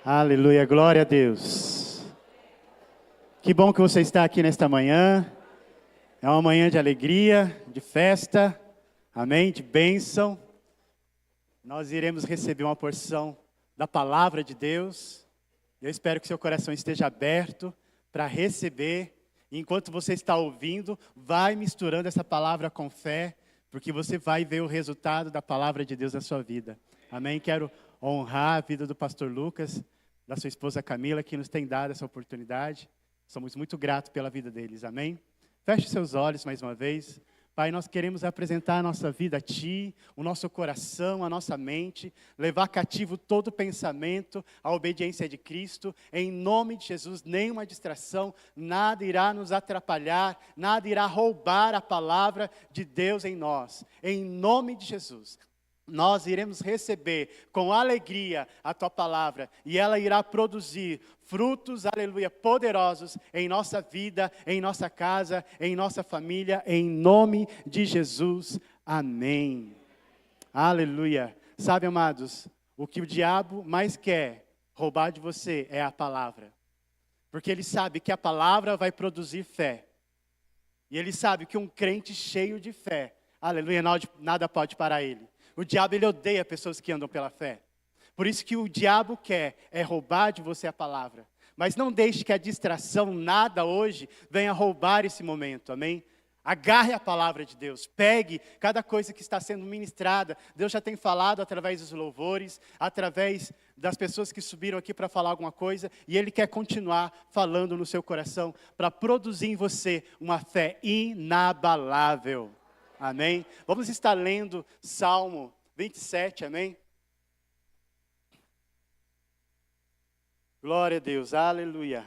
Aleluia, glória a Deus. Que bom que você está aqui nesta manhã. É uma manhã de alegria, de festa, amém, de bênção. Nós iremos receber uma porção da palavra de Deus. Eu espero que seu coração esteja aberto para receber. E enquanto você está ouvindo, vai misturando essa palavra com fé, porque você vai ver o resultado da palavra de Deus na sua vida. Amém? Quero honrar a vida do pastor Lucas, da sua esposa Camila, que nos tem dado essa oportunidade. Somos muito gratos pela vida deles. Amém? Feche seus olhos mais uma vez. Pai, nós queremos apresentar a nossa vida a Ti, o nosso coração, a nossa mente, levar cativo todo pensamento, a obediência de Cristo. Em nome de Jesus, nenhuma distração, nada irá nos atrapalhar, nada irá roubar a palavra de Deus em nós. Em nome de Jesus, nós iremos receber com alegria a Tua palavra e ela irá produzir frutos, aleluia, poderosos em nossa vida, em nossa casa, em nossa família, em nome de Jesus. Amém. Aleluia. Sabe, amados, o que o diabo mais quer roubar de você é a palavra. Porque ele sabe que a palavra vai produzir fé. E ele sabe que um crente cheio de fé, aleluia, nada pode parar ele. O diabo, ele odeia pessoas que andam pela fé. Por isso que o diabo quer é roubar de você a palavra. Mas não deixe que a distração, nada hoje, venha roubar esse momento, amém? Agarre a palavra de Deus, pegue cada coisa que está sendo ministrada. Deus já tem falado através dos louvores, através das pessoas que subiram aqui para falar alguma coisa. E Ele quer continuar falando no seu coração, para produzir em você uma fé inabalável. Amém? Vamos estar lendo Salmo 27, amém? Glória a Deus, aleluia.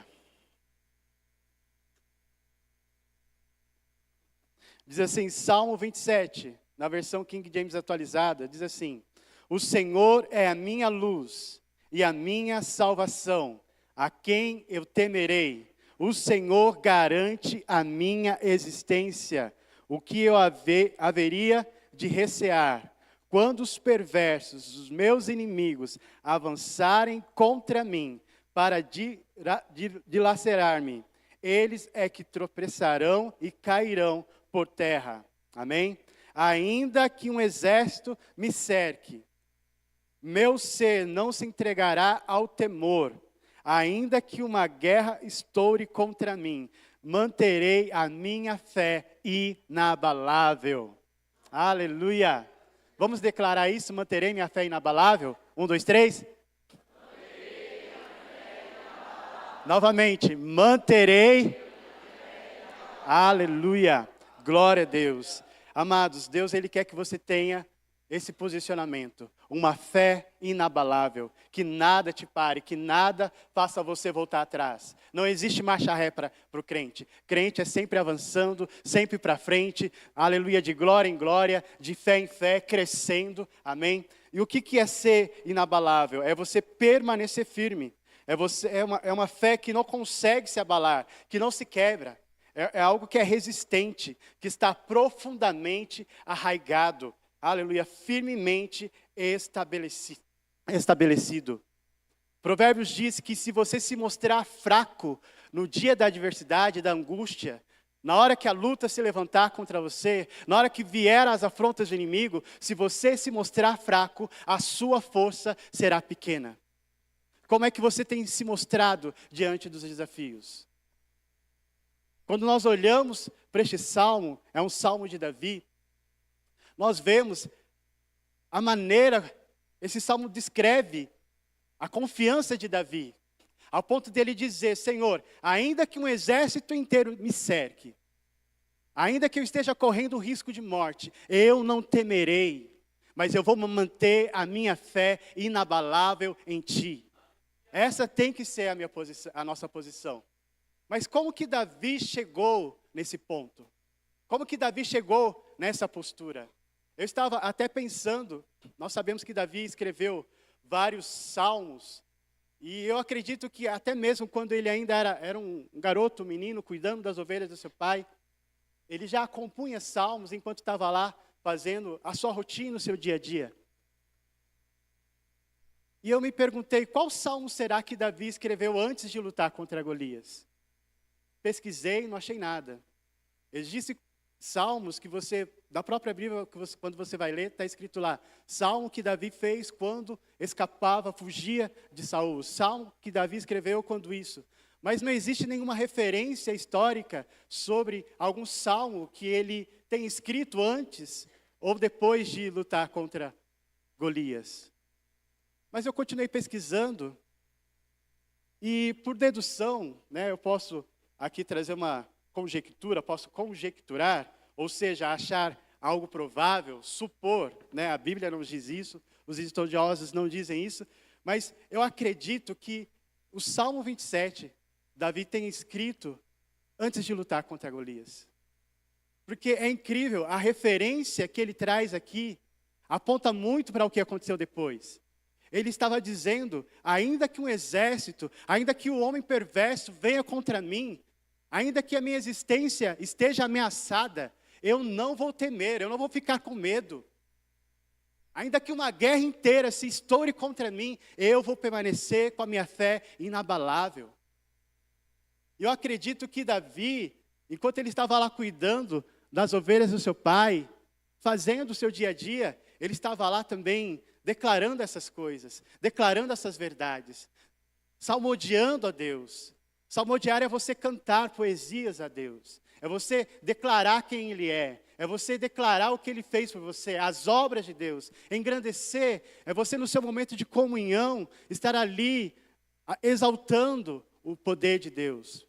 Diz assim, Salmo 27, na versão King James atualizada, diz assim: O Senhor é a minha luz e a minha salvação, a quem eu temerei? O Senhor garante a minha existência. O que eu haveria de recear? Quando os perversos, os meus inimigos, avançarem contra mim para dilacerar-me, eles é que tropeçarão e cairão por terra. Amém? Ainda que um exército me cerque, meu ser não se entregará ao temor. Ainda que uma guerra estoure contra mim, manterei a minha fé inabalável. Aleluia. Vamos declarar isso, manterei minha fé inabalável? 1, 2, 3. Novamente, manterei. Aleluia. Glória a Deus. Amados, Deus, Ele quer que você tenha esse posicionamento, uma fé inabalável, que nada te pare, que nada faça você voltar atrás. Não existe marcha ré para o crente. Crente é sempre avançando, sempre para frente, aleluia, de glória em glória, de fé em fé, crescendo, amém? E o que é ser inabalável? É você permanecer firme, é uma fé que não consegue se abalar, que não se quebra. É algo que é resistente, que está profundamente arraigado, aleluia, firmemente estabelecido. Provérbios diz que se você se mostrar fraco no dia da adversidade, da angústia, na hora que a luta se levantar contra você, na hora que vier as afrontas do inimigo, se você se mostrar fraco, a sua força será pequena. Como é que você tem se mostrado diante dos desafios? Quando nós olhamos para este salmo, é um salmo de Davi, nós vemos a maneira, esse salmo descreve a confiança de Davi, ao ponto dele dizer: Senhor, ainda que um exército inteiro me cerque, ainda que eu esteja correndo o risco de morte, eu não temerei, mas eu vou manter a minha fé inabalável em Ti. Essa tem que ser a nossa posição. Mas como que Davi chegou nesse ponto? Como que Davi chegou nessa postura? Eu estava até pensando, nós sabemos que Davi escreveu vários salmos, e eu acredito que até mesmo quando ele ainda era um garoto, um menino, cuidando das ovelhas do seu pai, ele já compunha salmos enquanto estava lá fazendo a sua rotina, o seu dia a dia. E eu me perguntei, qual salmo será que Davi escreveu antes de lutar contra Golias? Pesquisei, não achei nada. Existem salmos que você, da própria Bíblia, quando você vai ler, está escrito lá, salmo que Davi fez quando escapava, fugia de Saul. Salmo que Davi escreveu quando isso. Mas não existe nenhuma referência histórica sobre algum salmo que ele tenha escrito antes ou depois de lutar contra Golias. Mas eu continuei pesquisando e, por dedução, eu posso aqui trazer uma conjectura, posso conjecturar, ou seja, achar algo provável, supor, a Bíblia não diz isso, os estudiosos não dizem isso, mas eu acredito que o Salmo 27, Davi tem escrito antes de lutar contra Golias. Porque é incrível, a referência que ele traz aqui aponta muito para o que aconteceu depois. Ele estava dizendo, ainda que um exército, ainda que o homem perverso venha contra mim, ainda que a minha existência esteja ameaçada, eu não vou temer, eu não vou ficar com medo. Ainda que uma guerra inteira se estoure contra mim, eu vou permanecer com a minha fé inabalável. Eu acredito que Davi, enquanto ele estava lá cuidando das ovelhas do seu pai, fazendo o seu dia a dia, ele estava lá também declarando essas coisas, declarando essas verdades, salmodiando a Deus. Salmodiar é você cantar poesias a Deus, é você declarar quem Ele é você declarar o que Ele fez por você, as obras de Deus, engrandecer, é você no seu momento de comunhão, estar ali exaltando o poder de Deus.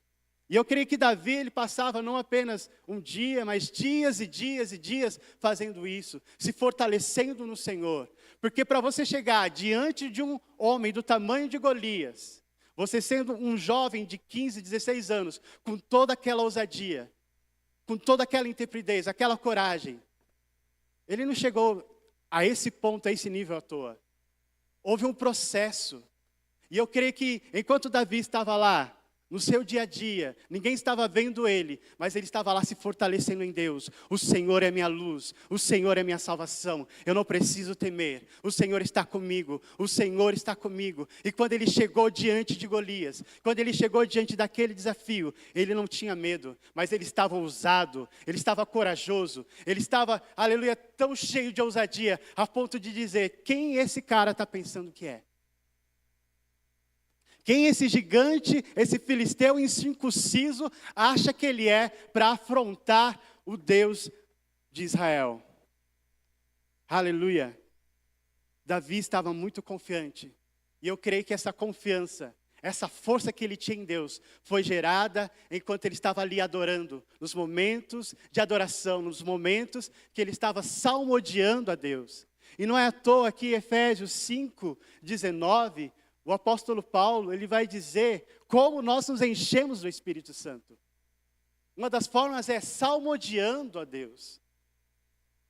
E eu creio que Davi, ele passava não apenas um dia, mas dias e dias e dias fazendo isso, se fortalecendo no Senhor. Porque para você chegar diante de um homem do tamanho de Golias, você sendo um jovem de 15, 16 anos, com toda aquela ousadia, com toda aquela intrepidez, aquela coragem, ele não chegou a esse ponto, a esse nível à toa. Houve um processo. E eu creio que enquanto Davi estava lá, no seu dia a dia, ninguém estava vendo ele, mas ele estava lá se fortalecendo em Deus. O Senhor é minha luz, o Senhor é minha salvação, eu não preciso temer, o Senhor está comigo, o Senhor está comigo. E quando ele chegou diante de Golias, quando ele chegou diante daquele desafio, ele não tinha medo, mas ele estava ousado, ele estava corajoso, ele estava, aleluia, tão cheio de ousadia, a ponto de dizer, quem esse cara está pensando que é? Quem esse gigante, esse filisteu incircunciso, acha que ele é para afrontar o Deus de Israel? Aleluia. Davi estava muito confiante. E eu creio que essa confiança, essa força que ele tinha em Deus, foi gerada enquanto ele estava ali adorando, nos momentos de adoração, nos momentos que ele estava salmodiando a Deus. E não é à toa que Efésios 5:19, o apóstolo Paulo, ele vai dizer como nós nos enchemos do Espírito Santo. Uma das formas é salmodiando a Deus.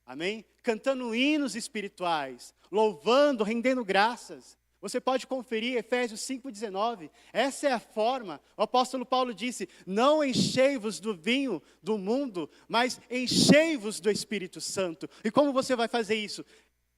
Amém? Cantando hinos espirituais, louvando, rendendo graças. Você pode conferir Efésios 5:19. Essa é a forma. O apóstolo Paulo disse, não enchei-vos do vinho do mundo, mas enchei-vos do Espírito Santo. E como você vai fazer isso?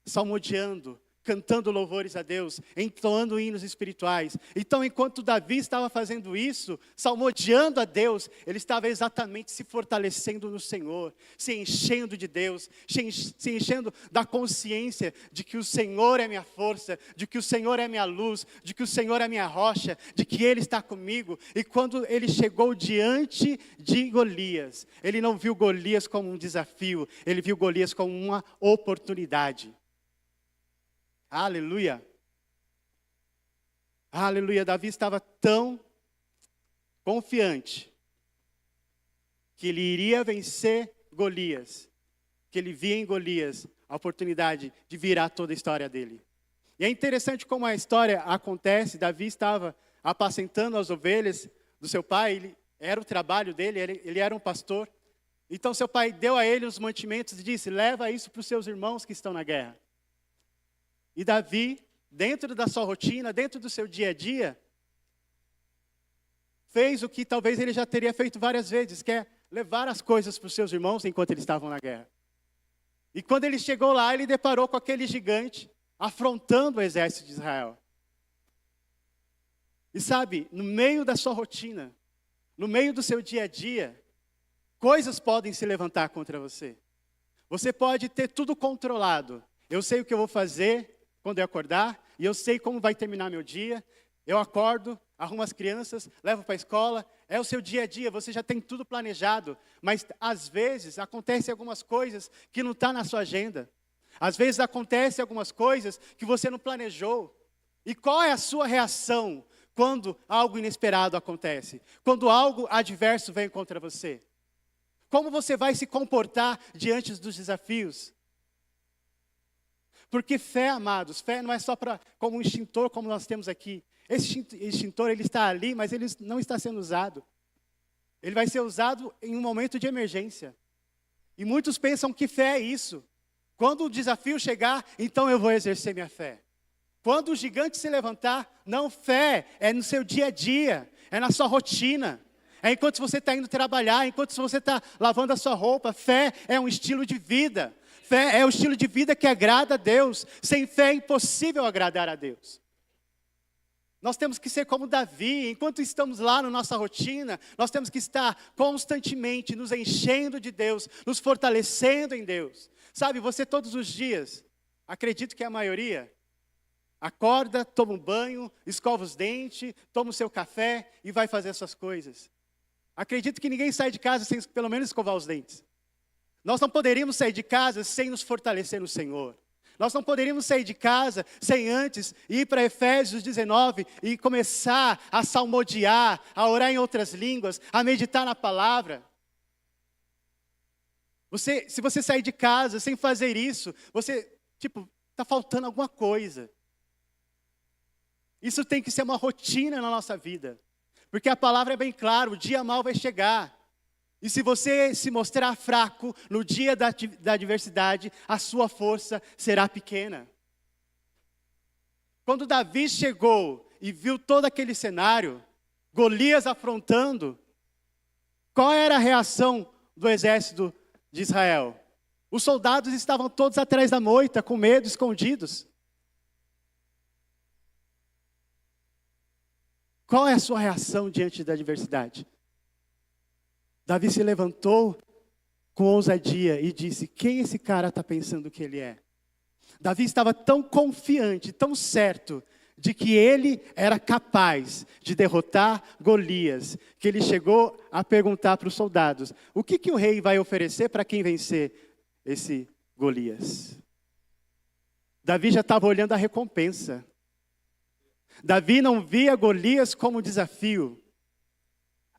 Salmodiando, cantando louvores a Deus, entoando hinos espirituais. Então, enquanto Davi estava fazendo isso, salmodiando a Deus, ele estava exatamente se fortalecendo no Senhor, se enchendo de Deus, se enchendo da consciência de que o Senhor é minha força, de que o Senhor é minha luz, de que o Senhor é minha rocha, de que Ele está comigo. E quando ele chegou diante de Golias, ele não viu Golias como um desafio, ele viu Golias como uma oportunidade. Aleluia. Aleluia. Davi estava tão confiante que ele iria vencer Golias, que ele via em Golias a oportunidade de virar toda a história dele. E é interessante como a história acontece. Davi estava apacentando as ovelhas do seu pai, era o trabalho dele, ele era um pastor. Então seu pai deu a ele os mantimentos e disse, leva isso para os seus irmãos que estão na guerra. E Davi, dentro da sua rotina, dentro do seu dia a dia, fez o que talvez ele já teria feito várias vezes, que é levar as coisas para os seus irmãos enquanto eles estavam na guerra. E quando ele chegou lá, ele deparou com aquele gigante afrontando o exército de Israel. E sabe, no meio da sua rotina, no meio do seu dia a dia, coisas podem se levantar contra você. Você pode ter tudo controlado. Eu sei o que eu vou fazer quando eu acordar, e eu sei como vai terminar meu dia. Eu acordo, arrumo as crianças, levo para a escola. É o seu dia a dia, você já tem tudo planejado. Mas às vezes acontecem algumas coisas que não estão na sua agenda. Às vezes acontecem algumas coisas que você não planejou. E qual é a sua reação quando algo inesperado acontece? Quando algo adverso vem contra você? Como você vai se comportar diante dos desafios? Porque fé, amados, fé não é só como um extintor, como nós temos aqui. Esse extintor, ele está ali, mas ele não está sendo usado. Ele vai ser usado em um momento de emergência. E muitos pensam que fé é isso. Quando o desafio chegar, então eu vou exercer minha fé. Quando o gigante se levantar, não, fé é no seu dia a dia, é na sua rotina. É enquanto você está indo trabalhar, enquanto você está lavando a sua roupa. Fé é um estilo de vida. Fé é o estilo de vida que agrada a Deus. Sem fé é impossível agradar a Deus. Nós temos que ser como Davi. Enquanto estamos lá na nossa rotina, nós temos que estar constantemente nos enchendo de Deus, nos fortalecendo em Deus. Sabe, você todos os dias, acredito que a maioria, acorda, toma um banho, escova os dentes, toma o seu café e vai fazer as suas coisas. Acredito que ninguém sai de casa sem pelo menos escovar os dentes. Nós não poderíamos sair de casa sem nos fortalecer no Senhor. Nós não poderíamos sair de casa sem antes ir para Efésios 19 e começar a salmodiar, a orar em outras línguas, a meditar na palavra. Se você sair de casa sem fazer isso, está faltando alguma coisa. Isso tem que ser uma rotina na nossa vida. Porque a palavra é bem clara, o dia mau vai chegar. E se você se mostrar fraco no dia da adversidade, a sua força será pequena. Quando Davi chegou e viu todo aquele cenário, Golias afrontando, qual era a reação do exército de Israel? Os soldados estavam todos atrás da moita, com medo, escondidos. Qual é a sua reação diante da adversidade? Davi se levantou com ousadia e disse: quem esse cara está pensando que ele é? Davi estava tão confiante, tão certo de que ele era capaz de derrotar Golias, que ele chegou a perguntar para os soldados: o que o rei vai oferecer para quem vencer esse Golias? Davi já estava olhando a recompensa. Davi não via Golias como desafio,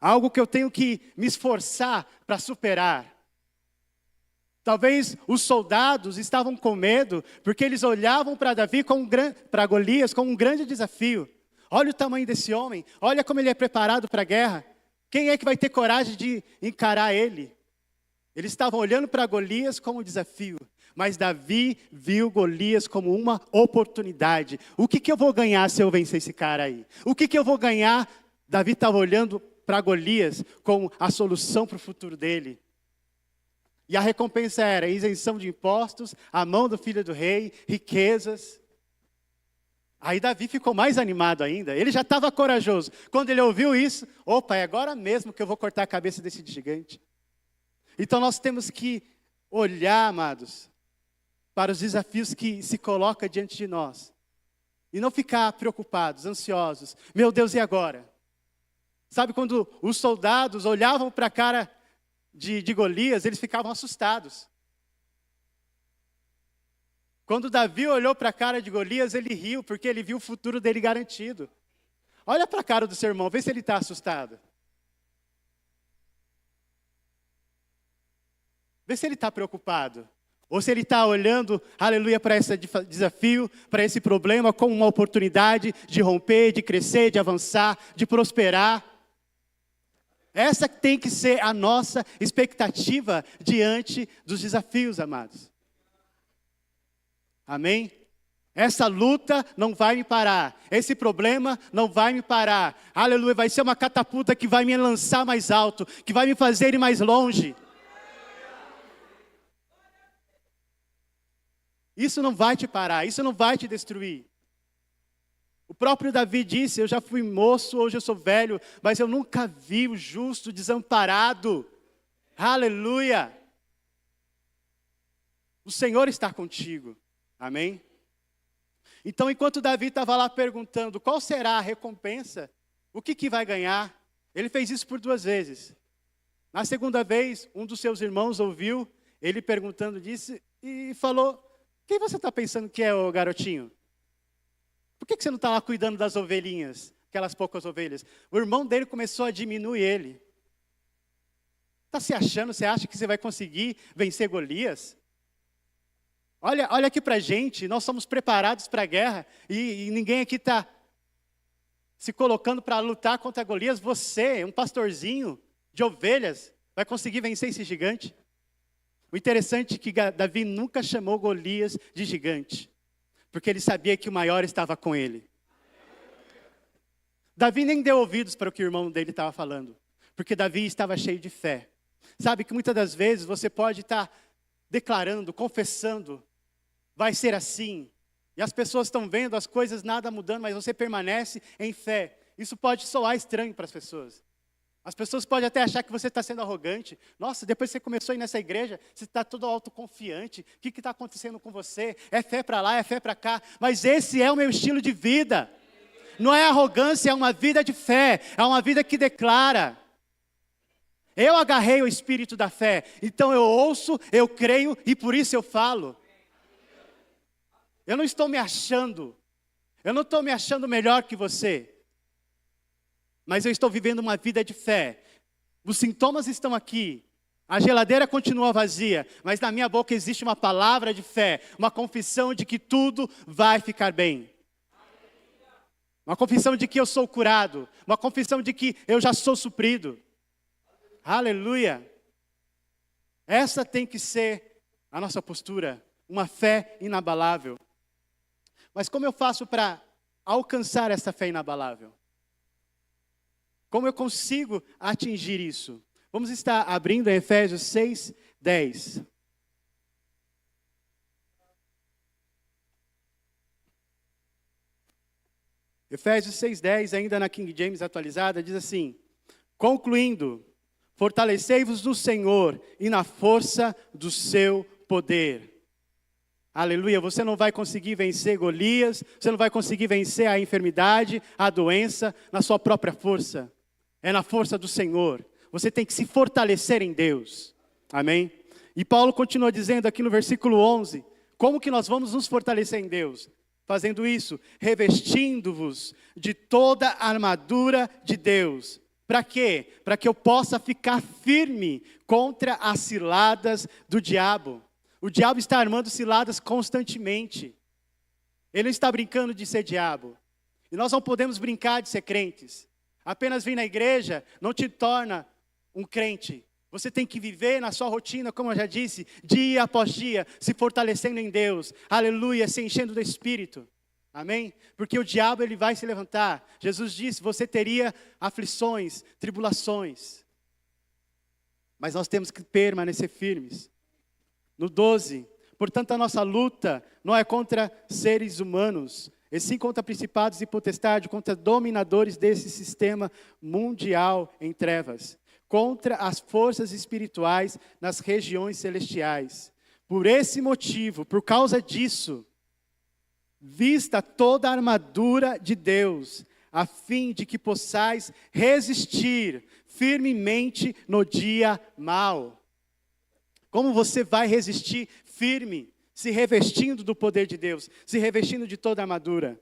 algo que eu tenho que me esforçar para superar. Talvez os soldados estavam com medo, porque eles olhavam para para Golias como um grande desafio. Olha o tamanho desse homem, olha como ele é preparado para a guerra. Quem é que vai ter coragem de encarar ele? Eles estavam olhando para Golias como um desafio. Mas Davi viu Golias como uma oportunidade. O que eu vou ganhar se eu vencer esse cara aí? O que eu vou ganhar? Davi estava olhando para Golias como a solução para o futuro dele. E a recompensa era isenção de impostos, a mão do filho do rei, riquezas. Aí Davi ficou mais animado ainda. Ele já estava corajoso. Quando ele ouviu isso, opa, é agora mesmo que eu vou cortar a cabeça desse gigante. Então nós temos que olhar, amados, para os desafios que se colocam diante de nós. E não ficar preocupados, ansiosos. Meu Deus, e agora? Sabe, quando os soldados olhavam para a cara de Golias, eles ficavam assustados. Quando Davi olhou para a cara de Golias, ele riu, porque ele viu o futuro dele garantido. Olha para a cara do seu irmão, vê se ele está assustado. Vê se ele está preocupado. Ou se ele está olhando, aleluia, para esse desafio, para esse problema, como uma oportunidade de romper, de crescer, de avançar, de prosperar. Essa tem que ser a nossa expectativa diante dos desafios, amados. Amém? Essa luta não vai me parar. Esse problema não vai me parar. Aleluia, vai ser uma catapulta que vai me lançar mais alto, que vai me fazer ir mais longe. Isso não vai te parar, isso não vai te destruir. próprio Davi disse, eu já fui moço, hoje eu sou velho, mas eu nunca vi o justo desamparado. Aleluia! O Senhor está contigo. Amém? Então, enquanto Davi estava lá perguntando qual será a recompensa, o que vai ganhar, ele fez isso por 2 vezes. Na segunda vez, um dos seus irmãos ouviu ele perguntando disso e falou, quem você está pensando que é, ô garotinho? Por que você não está lá cuidando das ovelhinhas, aquelas poucas ovelhas? O irmão dele começou a diminuir ele. Está se achando, você acha que você vai conseguir vencer Golias? Olha aqui para a gente, nós somos preparados para a guerra e ninguém aqui está se colocando para lutar contra Golias. Você, um pastorzinho de ovelhas, vai conseguir vencer esse gigante? O interessante é que Davi nunca chamou Golias de gigante, porque ele sabia que o maior estava com ele. Davi nem deu ouvidos para o que o irmão dele estava falando, porque Davi estava cheio de fé. Sabe que muitas das vezes você pode estar declarando, confessando, vai ser assim, e as pessoas estão vendo as coisas nada mudando, mas você permanece em fé. Isso pode soar estranho para as pessoas. As pessoas podem até achar que você está sendo arrogante. Nossa, depois que você começou a ir nessa igreja, você está todo autoconfiante. O que está acontecendo com você? É fé para lá, é fé para cá. Mas esse é o meu estilo de vida. Não é arrogância, é uma vida de fé. É uma vida que declara. Eu agarrei o espírito da fé. Então eu ouço, eu creio e por isso eu falo. Eu não estou me achando. Eu não estou me achando melhor que você. Mas eu estou vivendo uma vida de fé. Os sintomas estão aqui. A geladeira continua vazia. Mas na minha boca existe uma palavra de fé. Uma confissão de que tudo vai ficar bem. Uma confissão de que eu sou curado. Uma confissão de que eu já sou suprido. Aleluia. Essa tem que ser a nossa postura. Uma fé inabalável. Mas como eu faço para alcançar essa fé inabalável? Como eu consigo atingir isso? Vamos estar abrindo em Efésios 6, 10. Efésios 6, 10, ainda na King James atualizada, diz assim: concluindo, fortalecei-vos no Senhor e na força do seu poder. Aleluia, você não vai conseguir vencer Golias, você não vai conseguir vencer a enfermidade, a doença, na sua própria força. É na força do Senhor. Você tem que se fortalecer em Deus. Amém? E Paulo continua dizendo aqui no versículo 11, como que nós vamos nos fortalecer em Deus? Fazendo isso, revestindo-vos de toda a armadura de Deus. Para quê? Para que eu possa ficar firme contra as ciladas do diabo. O diabo está armando ciladas constantemente. Ele não está brincando de ser diabo. E nós não podemos brincar de ser crentes. Apenas vir na igreja não te torna um crente. Você tem que viver na sua rotina, como eu já disse, dia após dia, se fortalecendo em Deus. Aleluia, se enchendo do Espírito. Amém? Porque o diabo ele vai se levantar. Jesus disse, você teria aflições, tribulações. Mas nós temos que permanecer firmes. No 12, portanto a nossa luta não é contra seres humanos, e sim contra principados e potestades, contra dominadores desse sistema mundial em trevas, contra as forças espirituais nas regiões celestiais. Por esse motivo, por causa disso, vista toda a armadura de Deus, a fim de que possais resistir firmemente no dia mau. Como você vai resistir firme? Se revestindo do poder de Deus, se revestindo de toda a armadura.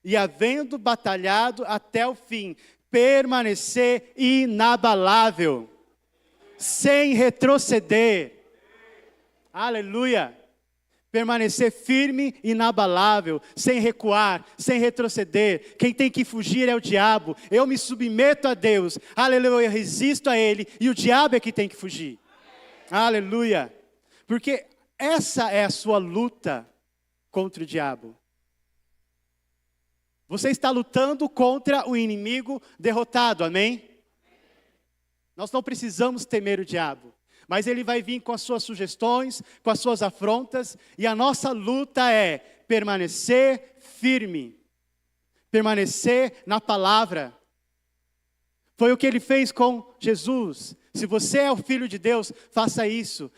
E havendo batalhado até o fim, permanecer inabalável, sem retroceder. Aleluia! Permanecer firme, inabalável, sem recuar, sem retroceder. Quem tem que fugir é o diabo. Eu me submeto a Deus. Aleluia, eu resisto a Ele. E o diabo é que tem que fugir. Aleluia! Porque essa é a sua luta contra o diabo. Você está lutando contra o inimigo derrotado, amém? Nós não precisamos temer o diabo, mas ele vai vir com as suas sugestões, com as suas afrontas, e a nossa luta é permanecer firme. permanecer na palavra. Foi o que ele fez com Jesus. Se você é o Filho de Deus, faça isso,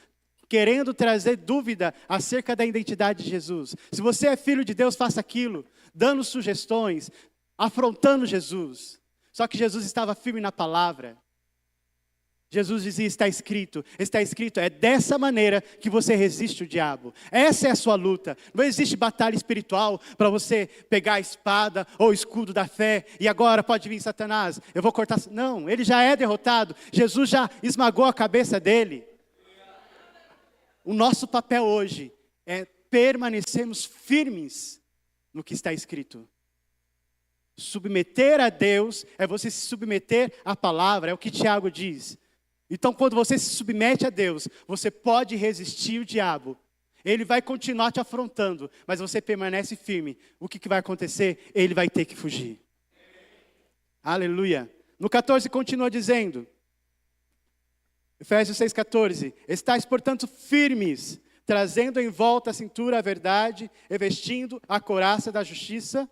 querendo trazer dúvida acerca da identidade de Jesus. Se você é filho de Deus, faça aquilo, dando sugestões, afrontando Jesus. Só que Jesus estava firme na palavra. Jesus dizia, está escrito, é dessa maneira que você resiste o diabo. Essa é a sua luta. Não existe batalha espiritual para você pegar a espada ou o escudo da fé e agora pode vir Satanás, eu vou cortar. Não, ele já é derrotado, Jesus já esmagou a cabeça dele. O nosso papel hoje é permanecermos firmes no que está escrito. Submeter a Deus é você se submeter à palavra, é o que Tiago diz. Então, quando você se submete a Deus, você pode resistir o diabo. Ele vai continuar te afrontando, mas você permanece firme. O que vai acontecer? Ele vai ter que fugir. Aleluia. No 14 continua dizendo, Efésios 6,14. Estais, portanto, firmes, trazendo em volta a cintura a verdade, revestindo a couraça da justiça,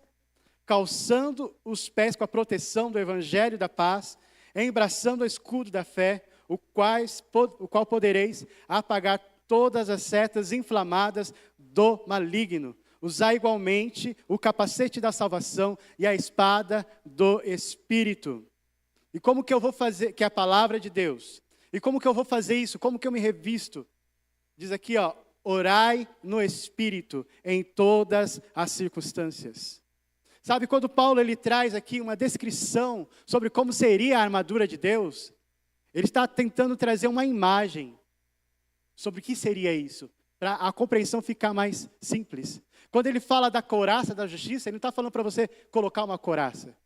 calçando os pés com a proteção do evangelho da paz, embraçando o escudo da fé, o qual podereis apagar todas as setas inflamadas do maligno. Usar igualmente o capacete da salvação e a espada do Espírito. E como que eu vou fazer, que é a palavra de Deus? E como que eu vou fazer isso? Como que eu me revisto? Diz aqui, orai no Espírito em todas as circunstâncias. Sabe, quando Paulo ele traz aqui uma descrição sobre como seria a armadura de Deus, ele está tentando trazer uma imagem sobre o que seria isso, para a compreensão ficar mais simples. Quando ele fala da couraça da justiça, ele não está falando para você colocar uma couraça.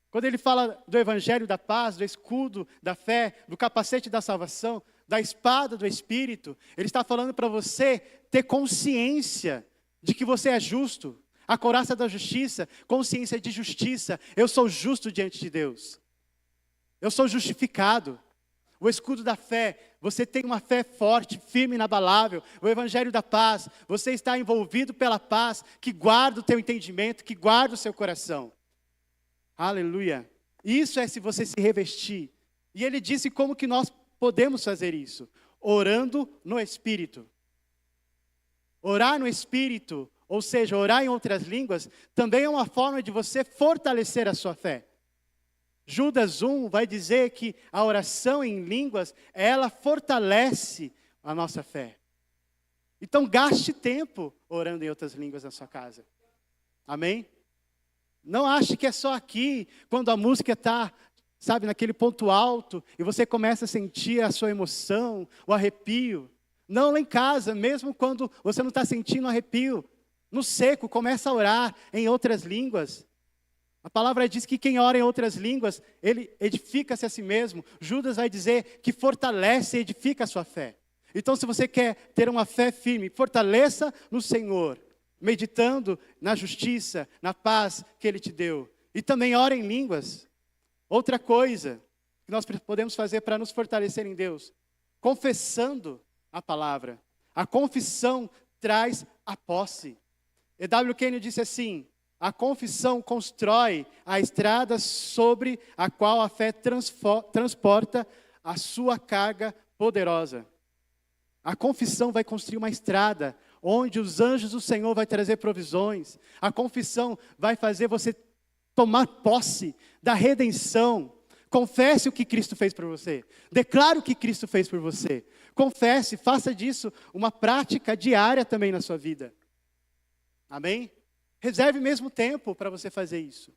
Quando ele fala do evangelho da paz, do escudo da fé, do capacete da salvação, da espada do Espírito, ele está falando para você ter consciência de que você é justo. A couraça da justiça, consciência de justiça. Eu sou justo diante de Deus. Eu sou justificado. O escudo da fé, você tem uma fé forte, firme, inabalável. O evangelho da paz, você está envolvido pela paz que guarda o teu entendimento, que guarda o seu coração. Aleluia. Isso é se você se revestir. E ele disse como que nós podemos fazer isso. Orando no Espírito. Orar no Espírito, ou seja, orar em outras línguas, também é uma forma de você fortalecer a sua fé. Judas 1 vai dizer que a oração em línguas, ela fortalece a nossa fé. Então gaste tempo orando em outras línguas na sua casa. Amém? Não ache que é só aqui, quando a música está, sabe, naquele ponto alto, e você começa a sentir a sua emoção, o arrepio. Não, lá em casa, mesmo quando você não está sentindo arrepio, no seco, começa a orar em outras línguas. A palavra diz que quem ora em outras línguas, ele edifica-se a si mesmo. Judas vai dizer que fortalece e edifica a sua fé. Então, se você quer ter uma fé firme, fortaleça no Senhor, meditando na justiça, na paz que Ele te deu. E também ora em línguas. Outra coisa que nós podemos fazer para nos fortalecer em Deus, confessando a palavra. A confissão traz a posse. E.W. Kenyon disse assim, a confissão constrói a estrada sobre a qual a fé transporta a sua carga poderosa. A confissão vai construir uma estrada onde os anjos do Senhor vai trazer provisões. A confissão vai fazer você tomar posse da redenção. Confesse o que Cristo fez por você. Declare o que Cristo fez por você. Confesse, faça disso uma prática diária também na sua vida. Amém? Reserve mesmo tempo para você fazer isso.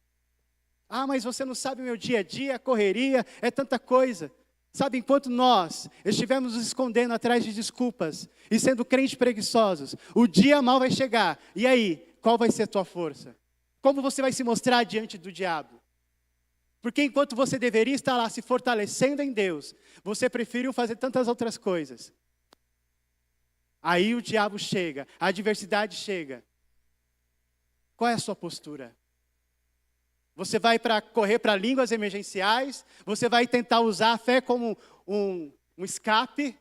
Ah, mas você não sabe o meu dia a dia, a correria, é tanta coisa. Sabe, enquanto nós estivermos nos escondendo atrás de desculpas e sendo crentes preguiçosos, o dia mal vai chegar. E aí, qual vai ser a tua força? Como você vai se mostrar diante do diabo? Porque enquanto você deveria estar lá se fortalecendo em Deus, você preferiu fazer tantas outras coisas. Aí o diabo chega, a adversidade chega. Qual é a sua postura? Você vai correr para línguas emergenciais? Você vai tentar usar a fé como um escape?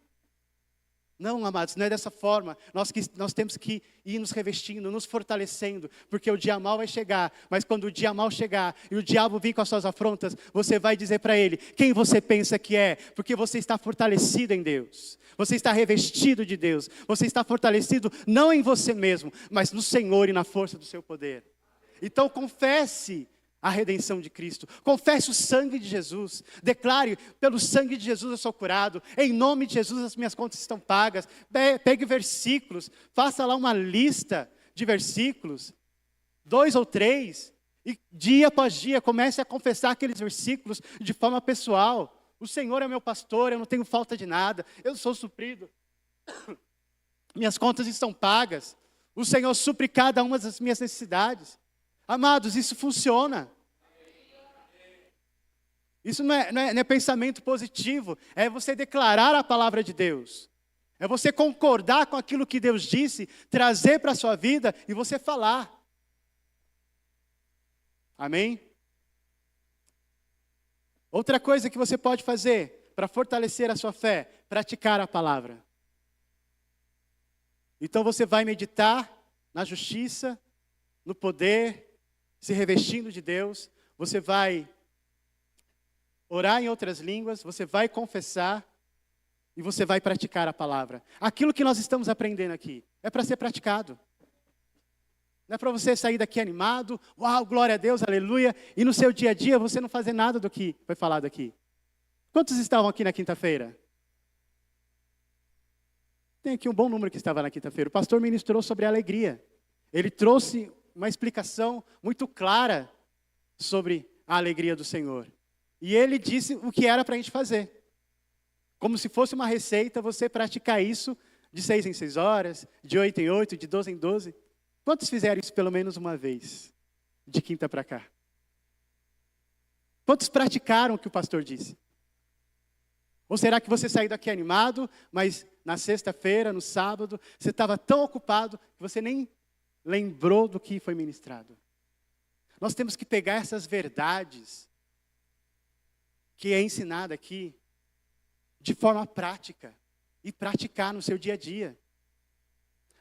Não, amados, não é dessa forma. Nós temos que ir nos revestindo, nos fortalecendo, porque o dia mal vai chegar. Mas quando o dia mal chegar e o diabo vir com as suas afrontas, você vai dizer para ele quem você pensa que é, porque você está fortalecido em Deus. Você está revestido de Deus. Você está fortalecido não em você mesmo, mas no Senhor e na força do seu poder. Então confesse a redenção de Cristo. Confesse o sangue de Jesus. Declare, pelo sangue de Jesus eu sou curado. Em nome de Jesus as minhas contas estão pagas. Pegue versículos. Faça lá uma lista de versículos. 2 ou 3. E dia após dia comece a confessar aqueles versículos de forma pessoal. O Senhor é meu pastor, eu não tenho falta de nada. Eu sou suprido. Minhas contas estão pagas. O Senhor supre cada uma das minhas necessidades. Amados, isso funciona. Isso não é pensamento positivo. É você declarar a palavra de Deus. É você concordar com aquilo que Deus disse, trazer para a sua vida e você falar. Amém? Outra coisa que você pode fazer para fortalecer a sua fé, praticar a palavra. Então você vai meditar na justiça, no poder, se revestindo de Deus, você vai orar em outras línguas, você vai confessar e você vai praticar a palavra. Aquilo que nós estamos aprendendo aqui é para ser praticado. Não é para você sair daqui animado, uau, glória a Deus, aleluia, e no seu dia a dia você não fazer nada do que foi falado aqui. Quantos estavam aqui na quinta-feira? Tem aqui um bom número que estava na quinta-feira. O pastor ministrou sobre a alegria. Ele trouxe uma explicação muito clara sobre a alegria do Senhor. E ele disse o que era para a gente fazer. Como se fosse uma receita, você praticar isso de 6 em 6 horas, de 8 em 8, de 12 em 12. Quantos fizeram isso pelo menos uma vez, de quinta para cá? Quantos praticaram o que o pastor disse? Ou será que você saiu daqui animado, mas na sexta-feira, no sábado, você estava tão ocupado que você nem lembrou do que foi ministrado? Nós temos que pegar essas verdades que é ensinada aqui de forma prática e praticar no seu dia a dia.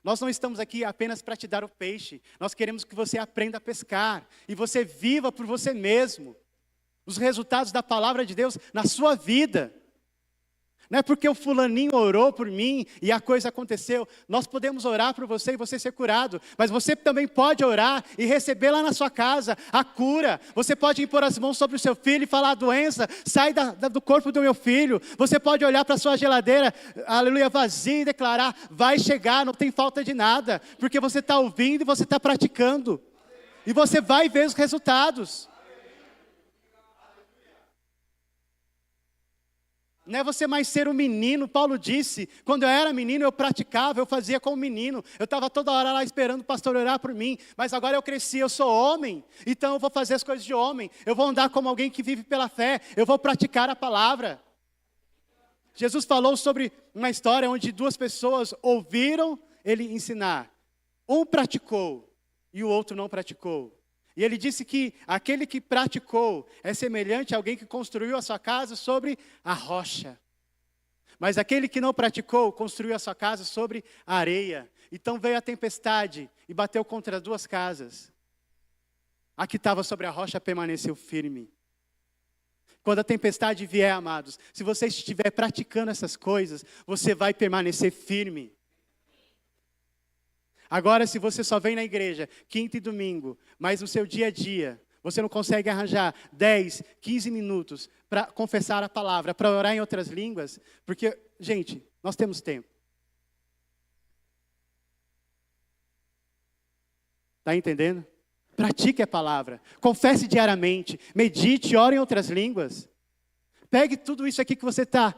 Nós não estamos aqui apenas para te dar o peixe. Nós queremos que você aprenda a pescar e você viva por você mesmo os resultados da palavra de Deus na sua vida. Não é porque o fulaninho orou por mim e a coisa aconteceu. Nós podemos orar por você e você ser curado. Mas você também pode orar e receber lá na sua casa a cura. Você pode impor as mãos sobre o seu filho e falar: a doença sai do corpo do meu filho. Você pode olhar para a sua geladeira, aleluia, vazia, e declarar: vai chegar, não tem falta de nada. Porque você está ouvindo e você está praticando. E você vai ver os resultados. Não é você mais ser um menino. Paulo disse, quando eu era menino eu praticava, eu fazia como menino. Eu estava toda hora lá esperando o pastor orar por mim. Mas agora eu cresci, eu sou homem. Então eu vou fazer as coisas de homem. Eu vou andar como alguém que vive pela fé. Eu vou praticar a palavra. Jesus falou sobre uma história onde 2 pessoas ouviram ele ensinar. Um praticou e o outro não praticou. E ele disse que aquele que praticou é semelhante a alguém que construiu a sua casa sobre a rocha. Mas aquele que não praticou, construiu a sua casa sobre a areia. Então veio a tempestade e bateu contra as 2 casas. A que estava sobre a rocha permaneceu firme. Quando a tempestade vier, amados, se você estiver praticando essas coisas, você vai permanecer firme. Agora, se você só vem na igreja quinta e domingo, mas no seu dia a dia, você não consegue arranjar 10, 15 minutos para confessar a palavra, para orar em outras línguas, porque, gente, nós temos tempo. Está entendendo? Pratique a palavra, confesse diariamente, medite, ore em outras línguas. Pegue tudo isso aqui que você está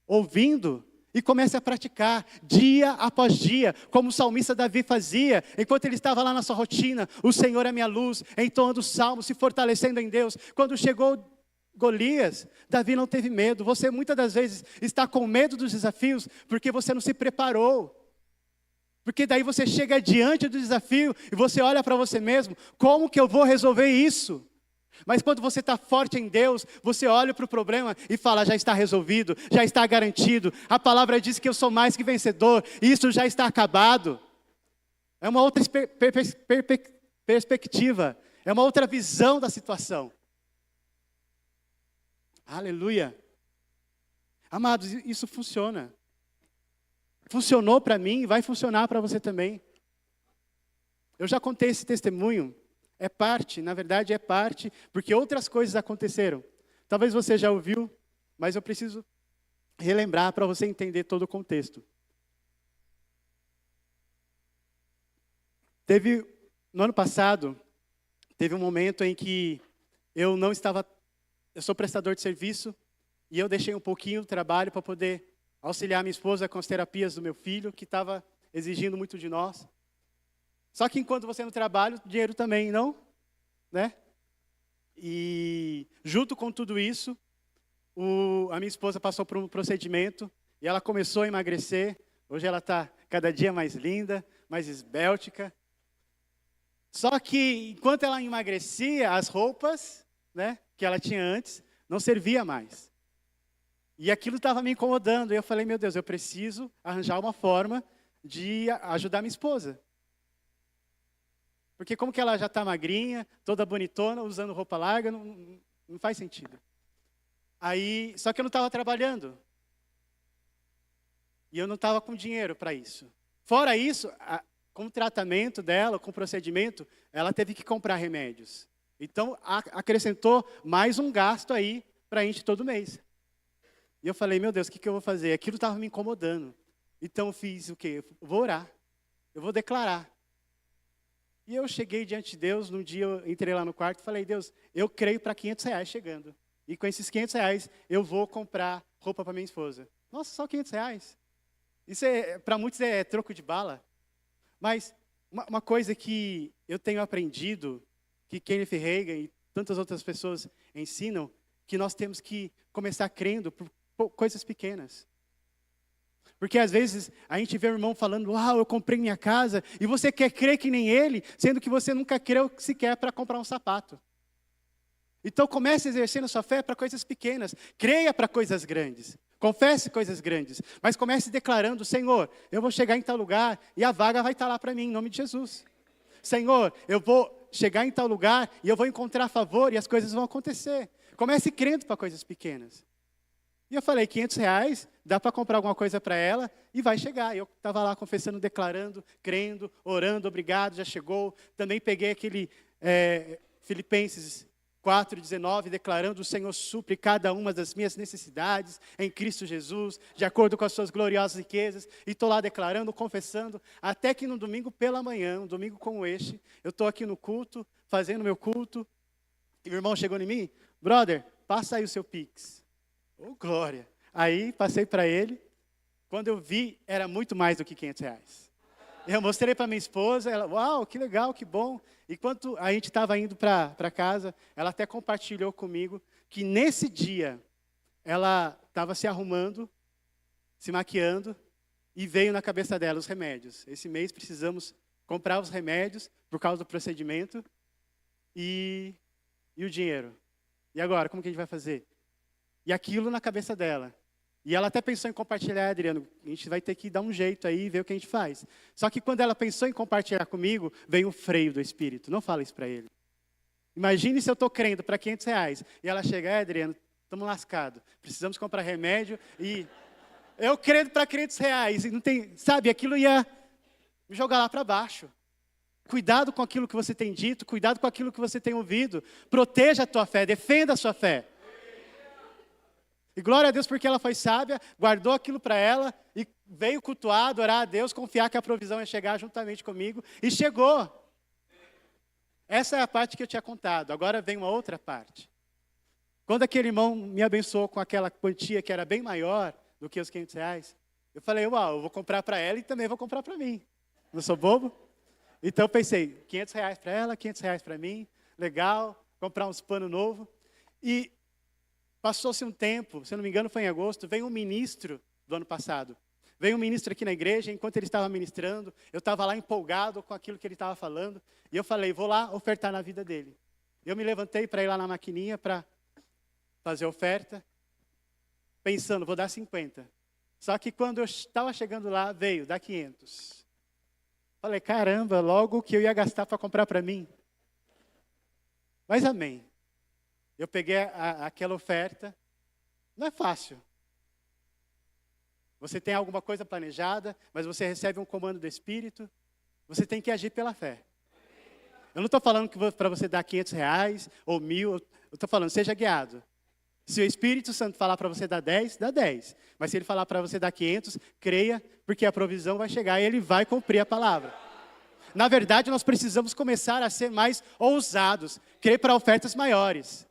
ouvindo e comece a praticar dia após dia, como o salmista Davi fazia, enquanto ele estava lá na sua rotina. O Senhor é minha luz, entoando o salmo, se fortalecendo em Deus. Quando chegou Golias, Davi não teve medo. Você muitas das vezes está com medo dos desafios, porque você não se preparou. Porque daí você chega diante do desafio e você olha para você mesmo: como que eu vou resolver isso? Mas quando você está forte em Deus, você olha para o problema e fala, já está resolvido, já está garantido. A palavra diz que eu sou mais que vencedor, e isso já está acabado. É uma outra perspectiva, é uma outra visão da situação. Aleluia. Amados, isso funciona. Funcionou para mim e vai funcionar para você também. Eu já contei esse testemunho. Na verdade é parte, porque outras coisas aconteceram. Talvez você já ouviu, mas eu preciso relembrar para você entender todo o contexto. No ano passado, teve um momento em que eu sou prestador de serviço, e eu deixei um pouquinho o trabalho para poder auxiliar minha esposa com as terapias do meu filho, que estava exigindo muito de nós. Só que enquanto você no trabalho, dinheiro também, não? Né? E junto com tudo isso, a minha esposa passou por um procedimento e ela começou a emagrecer. Hoje ela está cada dia mais linda, mais esbéltica. Só que enquanto ela emagrecia, as roupas, né, que ela tinha antes não servia mais. E aquilo estava me incomodando. E eu falei, meu Deus, eu preciso arranjar uma forma de ajudar minha esposa. Porque como que ela já está magrinha, toda bonitona, usando roupa larga, não faz sentido. Só que eu não estava trabalhando. E eu não estava com dinheiro para isso. Fora isso, com o tratamento dela, com o procedimento, ela teve que comprar remédios. Então, acrescentou mais um gasto aí para a gente todo mês. E eu falei, meu Deus, o que eu vou fazer? Aquilo estava me incomodando. Então, eu fiz o quê? Eu vou orar. Eu vou declarar. E eu cheguei diante de Deus, num dia eu entrei lá no quarto e falei, Deus, eu creio para R$500 chegando. E com esses R$500 eu vou comprar roupa para minha esposa. Nossa, só R$500? Isso para muitos é troco de bala. Mas uma coisa que eu tenho aprendido, que Kenneth Hagin e tantas outras pessoas ensinam, que nós temos que começar crendo por coisas pequenas. Porque às vezes a gente vê o irmão falando, uau, eu comprei minha casa, e você quer crer que nem ele, sendo que você nunca creu sequer para comprar um sapato. Então comece exercendo sua fé para coisas pequenas, creia para coisas grandes, confesse coisas grandes, mas comece declarando, Senhor, eu vou chegar em tal lugar e a vaga vai estar lá para mim, em nome de Jesus. Senhor, eu vou chegar em tal lugar e eu vou encontrar favor e as coisas vão acontecer. Comece crendo para coisas pequenas. E eu falei, R$500, dá para comprar alguma coisa para ela e vai chegar. Eu estava lá confessando, declarando, crendo, orando, obrigado, já chegou. Também peguei aquele Filipenses 4:19, declarando, o Senhor supre cada uma das minhas necessidades em Cristo Jesus, de acordo com as suas gloriosas riquezas. E estou lá declarando, confessando, até que no domingo pela manhã, um domingo como este, eu estou aqui no culto, fazendo meu culto, e o irmão chegou em mim, brother, passa aí o seu Pix. Oh, glória! Aí, passei para ele. Quando eu vi, era muito mais do que R$500. Eu mostrei para minha esposa, ela, uau, que legal, que bom. Enquanto a gente estava indo para casa, ela até compartilhou comigo que nesse dia, ela estava se arrumando, se maquiando, e veio na cabeça dela os remédios. Esse mês precisamos comprar os remédios por causa do procedimento e o dinheiro. E agora, como que a gente vai fazer? E aquilo na cabeça dela. E ela até pensou em compartilhar, Adriano, a gente vai ter que dar um jeito aí e ver o que a gente faz. Só que quando ela pensou em compartilhar comigo, veio o freio do Espírito. Não fala isso para ele. Imagine se eu estou crendo para R$500 e ela chega, Adriano, estamos lascados, precisamos comprar remédio e eu crendo para R$500 e não tem, sabe, aquilo ia me jogar lá para baixo. Cuidado com aquilo que você tem dito, cuidado com aquilo que você tem ouvido. Proteja a tua fé, defenda a sua fé. E glória a Deus porque ela foi sábia, guardou aquilo para ela e veio cultuar, adorar a Deus, confiar que a provisão ia chegar juntamente comigo. E chegou. Essa é a parte que eu tinha contado. Agora vem uma outra parte. Quando aquele irmão me abençoou com aquela quantia que era bem maior do que os R$500, eu falei, uau, eu vou comprar para ela e também vou comprar para mim. Não sou bobo? Então eu pensei, R$500 para ela, R$500 para mim, legal, comprar uns panos novos. E passou-se um tempo, se eu não me engano foi em agosto, veio um ministro do ano passado. Veio um ministro aqui na igreja, enquanto ele estava ministrando, eu estava lá empolgado com aquilo que ele estava falando, e eu falei, vou lá ofertar na vida dele. Eu me levantei para ir lá na maquininha para fazer oferta, pensando, vou dar 50. Só que quando eu estava chegando lá, veio, dá 500. Falei, caramba, logo o que eu ia gastar para comprar para mim. Mas amém. Eu peguei aquela oferta. Não é fácil. Você tem alguma coisa planejada, mas você recebe um comando do Espírito. Você tem que agir pela fé. Eu não estou falando que para você dar R$500 ou 1.000. Eu estou falando, seja guiado. Se o Espírito Santo falar para você dar 10, dá 10. Mas se ele falar para você dar 500, creia, porque a provisão vai chegar e ele vai cumprir a palavra. Na verdade, nós precisamos começar a ser mais ousados, crer para ofertas maiores.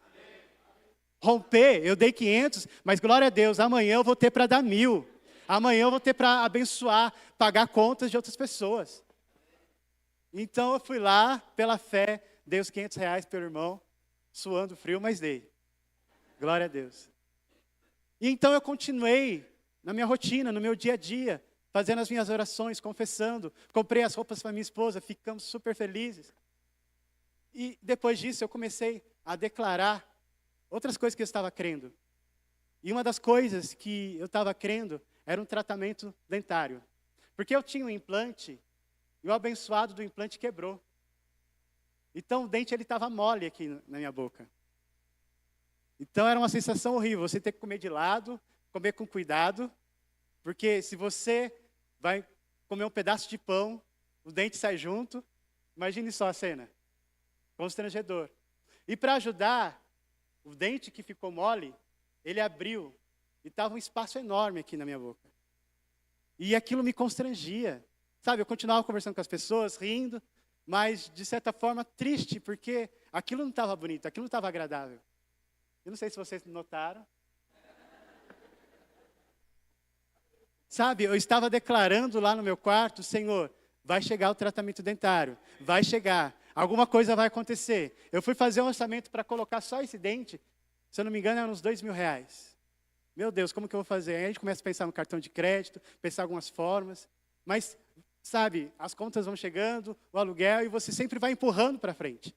Romper, eu dei 500, mas glória a Deus, amanhã eu vou ter para dar 1.000. Amanhã eu vou ter para abençoar, pagar contas de outras pessoas. Então eu fui lá, pela fé, dei os R$500 pelo irmão, suando frio, mas dei. Glória a Deus. E então eu continuei na minha rotina, no meu dia a dia, fazendo as minhas orações, confessando. Comprei as roupas para minha esposa, ficamos super felizes. E depois disso eu comecei a declarar outras coisas que eu estava crendo. E uma das coisas que eu estava crendo era um tratamento dentário. Porque eu tinha um implante e o abençoado do implante quebrou. Então o dente ele estava mole aqui na minha boca. Então era uma sensação horrível, você ter que comer de lado, comer com cuidado, porque se você vai comer um pedaço de pão, o dente sai junto, imagine só a cena, constrangedor. E para ajudar, o dente que ficou mole, ele abriu, e estava um espaço enorme aqui na minha boca. E aquilo me constrangia, sabe, eu continuava conversando com as pessoas, rindo, mas de certa forma triste, porque aquilo não estava bonito, aquilo não estava agradável. Eu não sei se vocês notaram. Sabe, eu estava declarando lá no meu quarto, Senhor, vai chegar o tratamento dentário, vai chegar, alguma coisa vai acontecer. Eu fui fazer um orçamento para colocar só esse dente, se eu não me engano, eram uns R$2.000. Meu Deus, como que eu vou fazer? Aí a gente começa a pensar no cartão de crédito, pensar algumas formas, mas, sabe, as contas vão chegando, o aluguel, e você sempre vai empurrando para frente.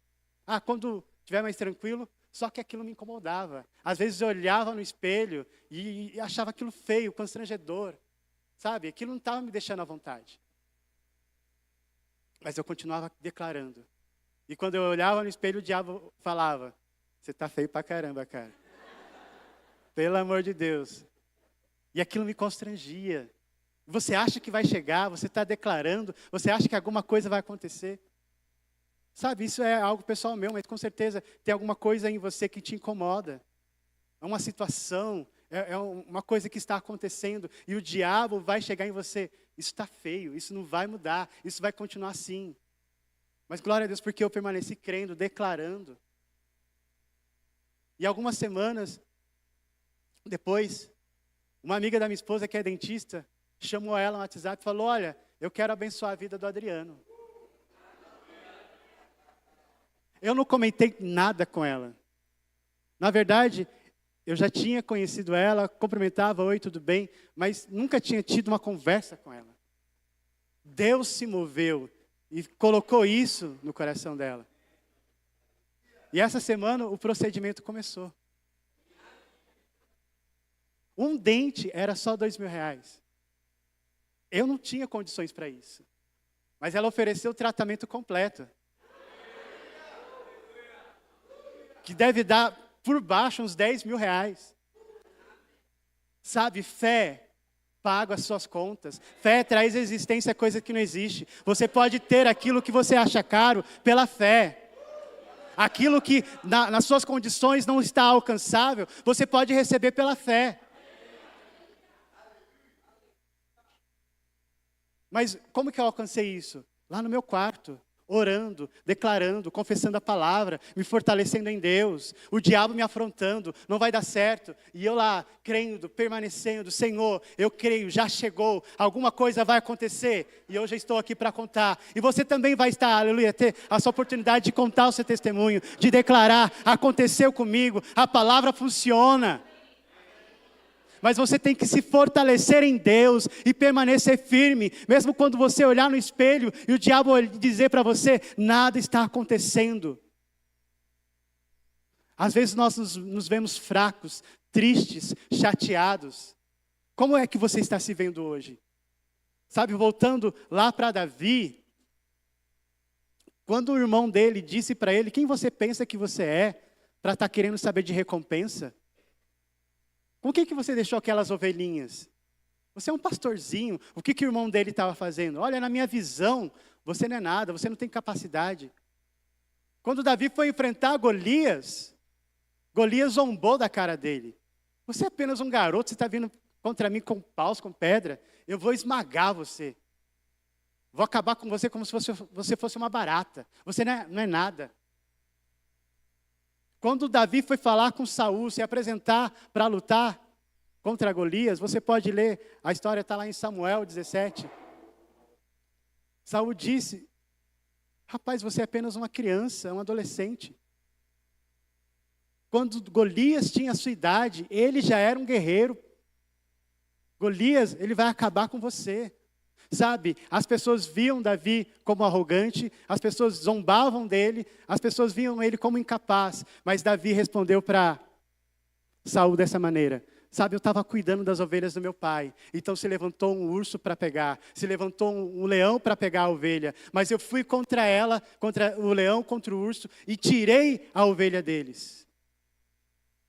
Quando estiver mais tranquilo, só que aquilo me incomodava. Às vezes eu olhava no espelho e achava aquilo feio, constrangedor. Sabe, aquilo não estava me deixando à vontade. Mas eu continuava declarando. E quando eu olhava no espelho, o diabo falava, você está feio pra caramba, cara. Pelo amor de Deus. E aquilo me constrangia. Você acha que vai chegar, você está declarando, você acha que alguma coisa vai acontecer. Sabe, isso é algo pessoal meu, mas com certeza tem alguma coisa em você que te incomoda. É uma situação, é uma coisa que está acontecendo e o diabo vai chegar em você. Isso está feio, isso não vai mudar, isso vai continuar assim. Mas glória a Deus porque eu permaneci crendo, declarando. E algumas semanas depois, uma amiga da minha esposa que é dentista, chamou ela no WhatsApp e falou, olha, eu quero abençoar a vida do Adriano. Eu não comentei nada com ela. Na verdade, eu já tinha conhecido ela, cumprimentava, oi, tudo bem, mas nunca tinha tido uma conversa com ela. Deus se moveu e colocou isso no coração dela. E essa semana o procedimento começou. Um dente era só R$2.000. Eu não tinha condições para isso. Mas ela ofereceu o tratamento completo. Que deve dar por baixo uns R$10.000. Sabe, fé paga as suas contas. Fé traz à existência coisa que não existe. Você pode ter aquilo que você acha caro pela fé. Aquilo que nas suas condições não está alcançável, você pode receber pela fé. Mas como que eu alcancei isso? Lá no meu quarto. Orando, declarando, confessando a palavra, me fortalecendo em Deus, o diabo me afrontando, não vai dar certo, e eu lá, crendo, permanecendo, Senhor, eu creio, já chegou, alguma coisa vai acontecer, e eu já estou aqui para contar, e você também vai estar, aleluia, ter a sua oportunidade de contar o seu testemunho, de declarar, aconteceu comigo, a palavra funciona. Mas você tem que se fortalecer em Deus e permanecer firme, mesmo quando você olhar no espelho e o diabo dizer para você, nada está acontecendo. Às vezes nós nos vemos fracos, tristes, chateados. Como é que você está se vendo hoje? Sabe, voltando lá para Davi, quando o irmão dele disse para ele: quem você pensa que você é para estar querendo saber de recompensa? Com que você deixou aquelas ovelhinhas? Você é um pastorzinho. O que o irmão dele estava fazendo? Olha, na minha visão, você não é nada, você não tem capacidade. Quando Davi foi enfrentar Golias, Golias zombou da cara dele. Você é apenas um garoto, você está vindo contra mim com paus, com pedra. Eu vou esmagar você. Vou acabar com você como se você fosse uma barata. Você não é nada. Quando Davi foi falar com Saul, se apresentar para lutar contra Golias, você pode ler, a história está lá em Samuel 17. Saul disse: rapaz, você é apenas uma criança, um adolescente. Quando Golias tinha a sua idade, ele já era um guerreiro. Golias, ele vai acabar com você. Sabe, as pessoas viam Davi como arrogante, as pessoas zombavam dele, as pessoas viam ele como incapaz. Mas Davi respondeu para Saul dessa maneira: sabe, eu estava cuidando das ovelhas do meu pai. Então se levantou um urso para pegar, se levantou um leão para pegar a ovelha. Mas eu fui contra ela, contra o leão, contra o urso, e tirei a ovelha deles.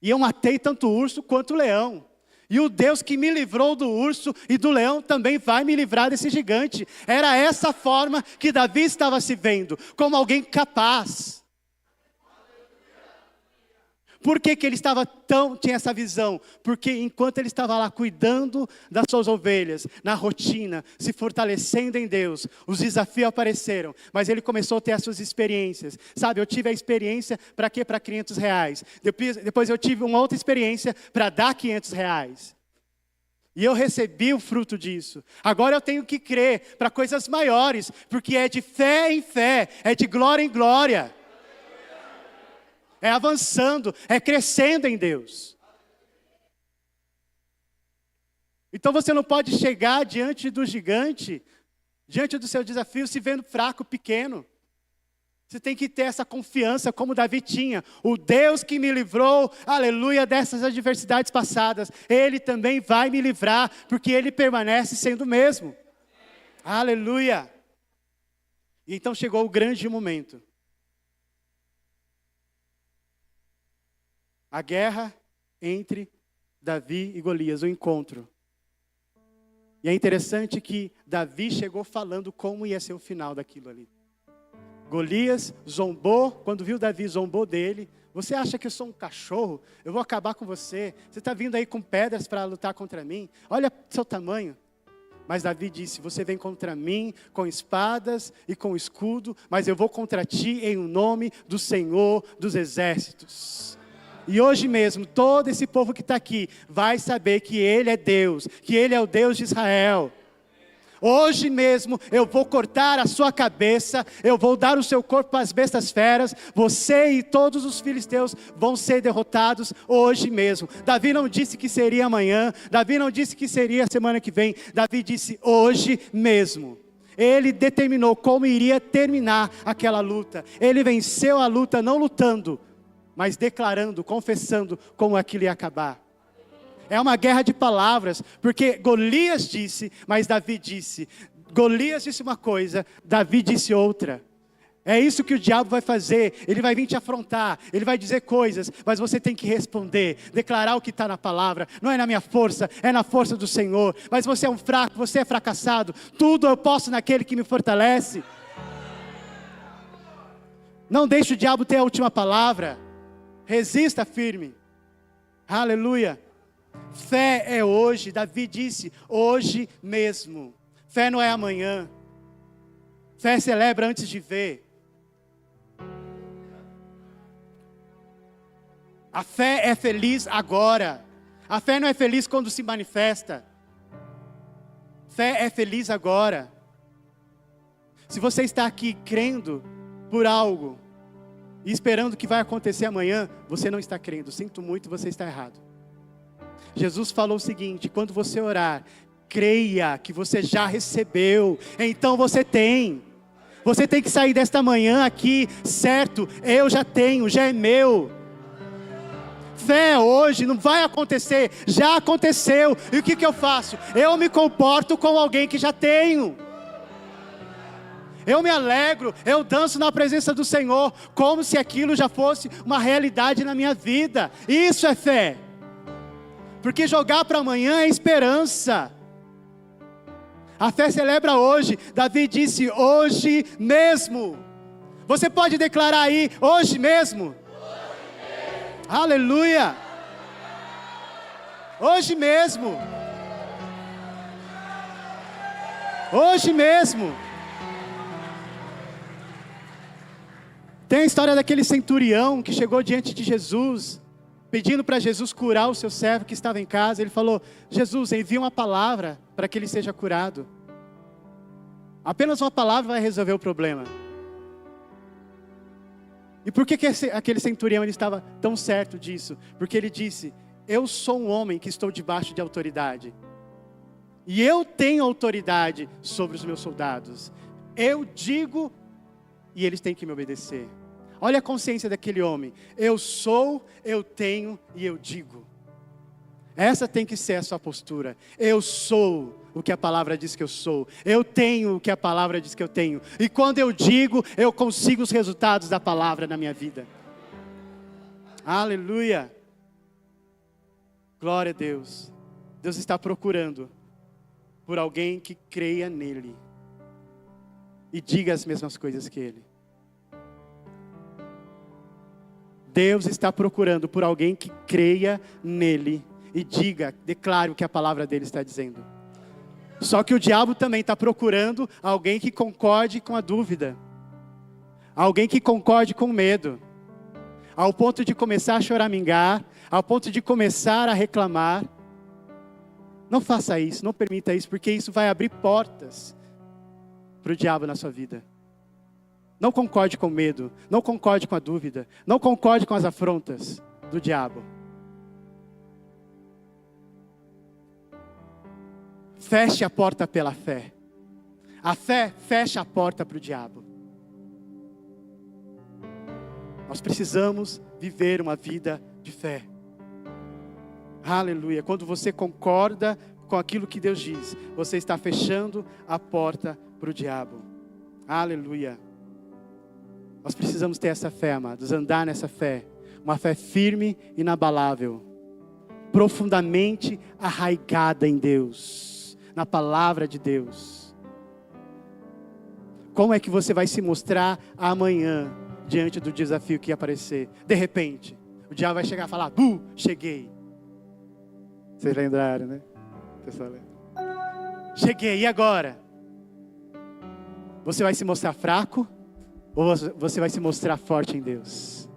E eu matei tanto o urso quanto o leão. E o Deus que me livrou do urso e do leão também vai me livrar desse gigante. Era essa forma que Davi estava se vendo, como alguém capaz. Por que ele tinha essa visão? Porque enquanto ele estava lá cuidando das suas ovelhas, na rotina, se fortalecendo em Deus, os desafios apareceram, mas ele começou a ter as suas experiências. Sabe, eu tive a experiência para quê? Para R$500. Depois eu tive uma outra experiência para dar R$500. E eu recebi o fruto disso. Agora eu tenho que crer para coisas maiores, porque é de fé em fé, é de glória em glória. É avançando, é crescendo em Deus. Então você não pode chegar diante do gigante, diante do seu desafio, se vendo fraco, pequeno. Você tem que ter essa confiança como Davi tinha. O Deus que me livrou, aleluia, dessas adversidades passadas, Ele também vai me livrar, porque Ele permanece sendo o mesmo. Aleluia. E então chegou o grande momento. A guerra entre Davi e Golias, o encontro. E é interessante que Davi chegou falando como ia ser o final daquilo ali. Golias zombou, quando viu Davi, zombou dele. Você acha que eu sou um cachorro? Eu vou acabar com você. Você está vindo aí com pedras para lutar contra mim? Olha seu tamanho. Mas Davi disse: você vem contra mim com espadas e com escudo, mas eu vou contra ti em o nome do Senhor dos Exércitos. E hoje mesmo, todo esse povo que está aqui vai saber que Ele é Deus, que Ele é o Deus de Israel. Hoje mesmo eu vou cortar a sua cabeça, eu vou dar o seu corpo às bestas feras, você e todos os filisteus vão ser derrotados hoje mesmo. Davi não disse que seria amanhã, Davi não disse que seria semana que vem, Davi disse hoje mesmo. Ele determinou como iria terminar aquela luta. Ele venceu a luta não lutando, mas declarando, confessando como aquilo ia acabar. É uma guerra de palavras, porque Golias disse, mas Davi disse. Golias disse uma coisa, Davi disse outra. É isso que o diabo vai fazer, ele vai vir te afrontar, ele vai dizer coisas, mas você tem que responder, declarar o que está na palavra. Não é na minha força, é na força do Senhor. Mas você é um fraco, você é fracassado, tudo eu posso naquele que me fortalece. Não deixe o diabo ter a última palavra. Resista firme. Aleluia. Fé é hoje. Davi disse, hoje mesmo. Fé não é amanhã. Fé celebra antes de ver. A fé é feliz agora. A fé não é feliz quando se manifesta. Fé é feliz agora. Se você está aqui crendo por algo e esperando que vai acontecer amanhã, você não está crendo. Sinto muito, você está errado. Jesus falou o seguinte: quando você orar, creia que você já recebeu, então você tem. Você tem que sair desta manhã aqui, certo? Eu já tenho, já é meu. fé hoje não vai acontecer, já aconteceu. E o que eu faço? Eu me comporto como alguém que já tenho. Eu me alegro, eu danço na presença do Senhor, como se aquilo já fosse uma realidade na minha vida. Isso é fé. Porque jogar para amanhã é esperança. A fé celebra hoje. Davi disse, hoje mesmo. Você pode declarar aí, hoje mesmo. Aleluia. Hoje mesmo. Hoje mesmo. Tem a história daquele centurião que chegou diante de Jesus, pedindo para Jesus curar o seu servo que estava em casa. Ele falou, Jesus, envia uma palavra para que ele seja curado. Apenas uma palavra vai resolver o problema. E por que aquele centurião ele estava tão certo disso? Porque ele disse, eu sou um homem que estou debaixo de autoridade. E eu tenho autoridade sobre os meus soldados. Eu digo e eles têm que me obedecer. Olha a consciência daquele homem. Eu sou, eu tenho e eu digo. Essa tem que ser a sua postura. Eu sou o que a palavra diz que eu sou. Eu tenho o que a palavra diz que eu tenho. E quando eu digo, eu consigo os resultados da palavra na minha vida. Aleluia. Glória a Deus. Deus está procurando por alguém que creia nele. E diga as mesmas coisas que ele. Deus está procurando por alguém que creia nele e diga, declare o que a palavra dele está dizendo. Só que o diabo também está procurando alguém que concorde com a dúvida. Alguém que concorde com o medo. Ao ponto de começar a choramingar, ao ponto de começar a reclamar. Não faça isso, não permita isso, porque isso vai abrir portas para o diabo na sua vida. Não concorde com o medo, não concorde com a dúvida, não concorde com as afrontas do diabo. Feche a porta pela fé. A fé fecha a porta para o diabo. Nós precisamos viver uma vida de fé. Aleluia. Quando você concorda com aquilo que Deus diz, você está fechando a porta para o diabo. Aleluia. Nós precisamos ter essa fé, amados, andar nessa fé. Uma fé firme e inabalável. Profundamente arraigada em Deus. Na palavra de Deus. Como é que você vai se mostrar amanhã diante do desafio que aparecer? De repente, o diabo vai chegar e falar, cheguei. Vocês lembraram, né? Pessoal, cheguei, e agora? Você vai se mostrar fraco? Ou você vai se mostrar forte em Deus?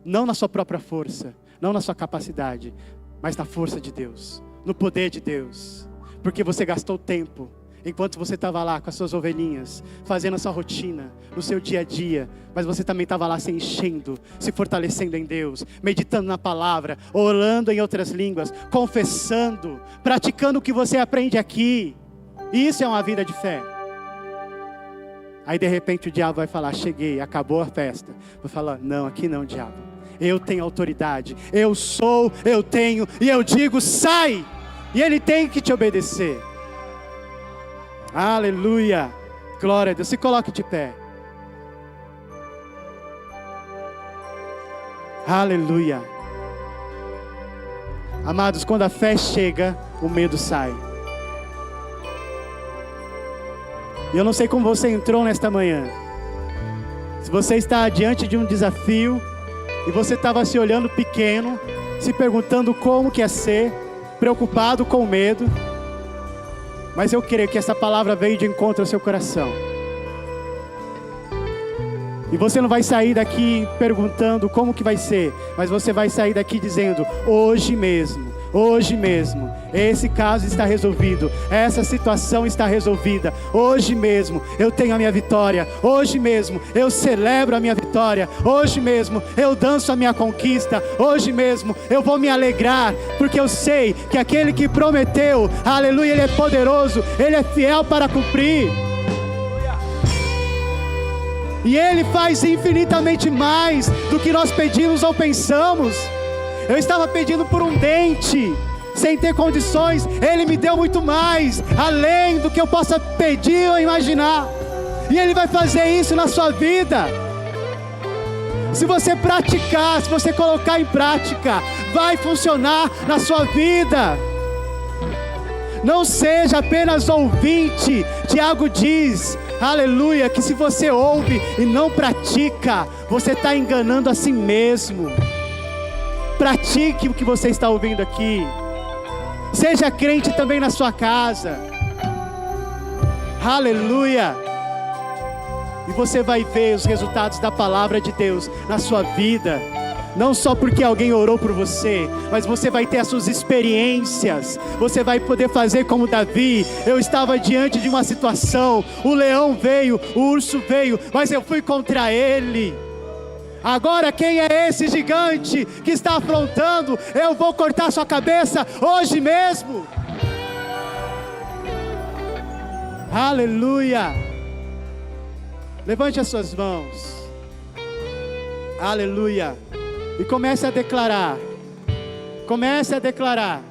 Não na sua própria força, não na sua capacidade, mas na força de Deus, no poder de Deus. Porque você gastou tempo, enquanto você estava lá com as suas ovelhinhas, fazendo a sua rotina, no seu dia a dia, mas você também estava lá se enchendo, se fortalecendo em Deus, meditando na palavra, orando em outras línguas, confessando, praticando o que você aprende aqui. Isso é uma vida de fé. Aí de repente o diabo vai falar, cheguei, acabou a festa. Vou falar, não, aqui não, diabo. Eu tenho autoridade, eu sou, eu tenho, e eu digo, sai! E ele tem que te obedecer. Aleluia, glória a Deus, se coloque de pé. Aleluia. Amados, quando a fé chega, o medo sai. E eu não sei como você entrou nesta manhã. Se você está diante de um desafio e você estava se olhando pequeno, se perguntando como que ia ser, preocupado com o medo, mas eu creio que essa palavra veio de encontro ao seu coração. E você não vai sair daqui perguntando como que vai ser, mas você vai sair daqui dizendo, hoje mesmo, esse caso está resolvido, essa situação está resolvida, hoje mesmo eu tenho a minha vitória, hoje mesmo eu celebro a minha vitória, hoje mesmo eu danço a minha conquista, hoje mesmo eu vou me alegrar, porque eu sei que aquele que prometeu, aleluia, ele é poderoso, ele é fiel para cumprir. E ele faz infinitamente mais do que nós pedimos ou pensamos. Eu estava pedindo por um dente, sem ter condições. Ele me deu muito mais, além do que eu possa pedir ou imaginar. E Ele vai fazer isso na sua vida. Se você praticar, se você colocar em prática, vai funcionar na sua vida. Não seja apenas ouvinte. Tiago diz, aleluia, que se você ouve e não pratica, você está enganando a si mesmo. Pratique o que você está ouvindo aqui. Seja crente também na sua casa. Aleluia. E você vai ver os resultados da palavra de Deus na sua vida. Não só porque alguém orou por você, mas você vai ter as suas experiências. Você vai poder fazer como Davi. Eu estava diante de uma situação, o leão veio, o urso veio, mas eu fui contra ele. Agora quem é esse gigante que está afrontando? Eu vou cortar sua cabeça hoje mesmo. Aleluia. Levante as suas mãos. Aleluia. E comece a declarar. Comece a declarar.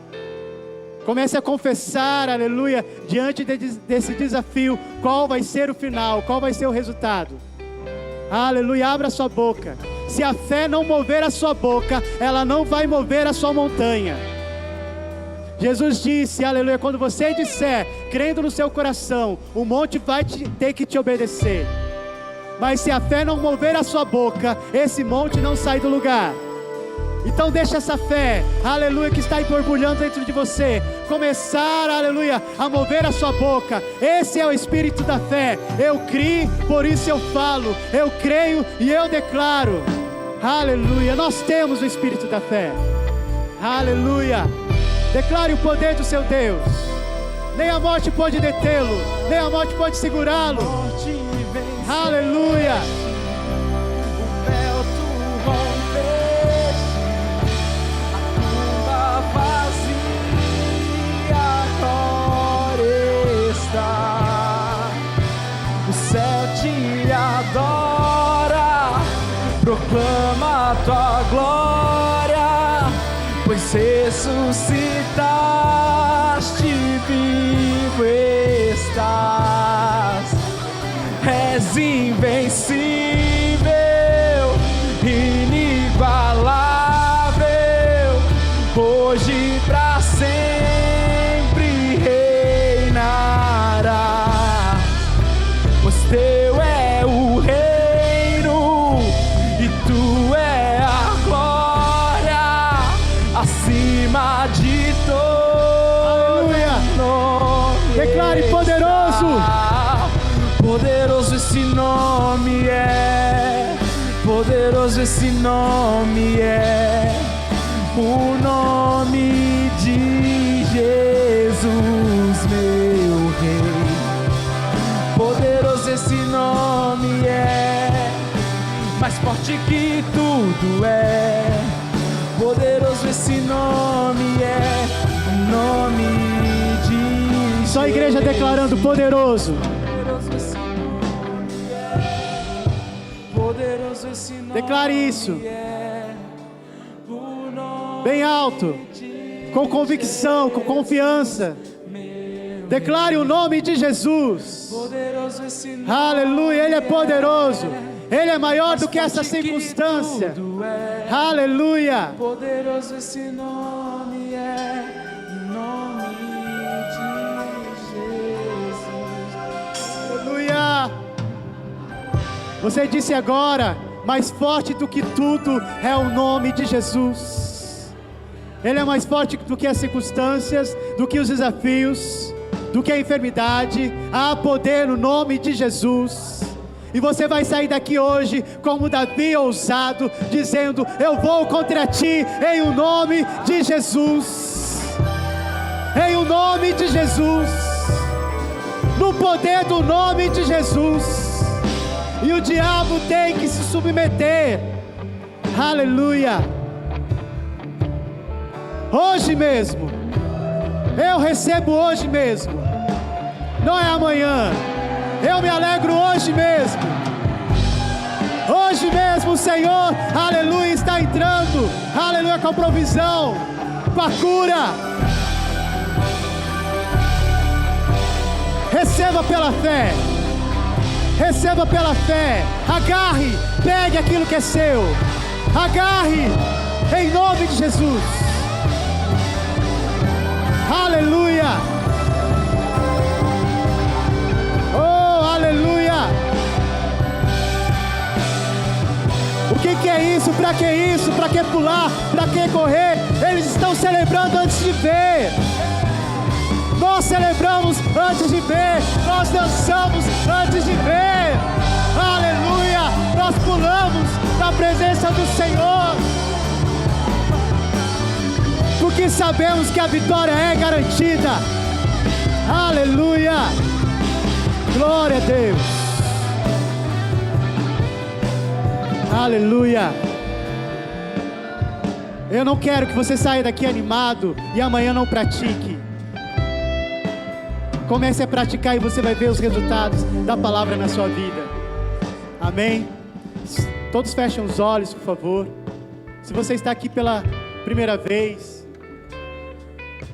Comece a confessar, aleluia, diante desse desafio, qual vai ser o final, qual vai ser o resultado. Aleluia, abra a sua boca. Se a fé não mover a sua boca, ela não vai mover a sua montanha. Jesus disse, aleluia, quando você disser, crendo no seu coração, o monte vai ter que te obedecer. Mas se a fé não mover a sua boca, esse monte não sai do lugar. Então deixa essa fé, aleluia, que está borbulhando dentro de você, começar, aleluia, a mover a sua boca. Esse é o espírito da fé. Eu criei, por isso eu falo. Eu creio e eu declaro. Aleluia, nós temos o espírito da fé. Aleluia. Declare o poder do seu Deus. Nem a morte pode detê-lo, nem a morte pode segurá-lo. Aleluia. O véu tu rompeste, a tumba vazia agora está. O céu te adora, proclama a tua glória, pois ressuscitaste, vivo estás. És invencível, inigualável, hoje pra sempre reinarás, pois teu é o reino e tu é a glória, acima de todo nome. Declare poderoso. Poderoso esse nome é, poderoso esse nome é, o nome de Jesus, meu Rei. Poderoso esse nome é, mais forte que tudo é. Poderoso esse nome é, o nome de Jesus. Só a igreja declarando poderoso. Declare isso bem alto, com convicção, com confiança. Declare o nome de Jesus. Aleluia, Ele é poderoso. Ele é maior do que essa circunstância. Aleluia. Poderoso esse nome é, nome de Jesus. Aleluia. Você disse agora, mais forte do que tudo é o nome de Jesus. Ele é mais forte do que as circunstâncias, do que os desafios, do que a enfermidade. Há poder no nome de Jesus. E você vai sair daqui hoje como Davi ousado, dizendo, eu vou contra ti em o nome de Jesus. Em o nome de Jesus. No poder do nome de Jesus. E o diabo tem que se submeter. Aleluia. Hoje mesmo. Eu recebo hoje mesmo. Não é amanhã. Eu me alegro hoje mesmo. Hoje mesmo o Senhor, aleluia, está está entrando, aleluia, com a provisão, com a cura. Receba pela fé. Receba pela fé. Agarre, pegue aquilo que é seu. Agarre, em nome de Jesus. Aleluia. Oh, aleluia. O que é isso? Para que isso? Para que pular? Para que correr? Eles estão celebrando antes de ver. Nós celebramos antes de ver. Nós dançamos antes de ver. Aleluia. Nós pulamos na presença do Senhor, porque sabemos que a vitória é garantida. Aleluia. Glória a Deus. Aleluia. Eu não quero que você saia daqui animado e amanhã não pratique. Comece a praticar e você vai ver os resultados da palavra na sua vida. Amém? Todos fechem os olhos, por favor. Se você está aqui pela primeira vez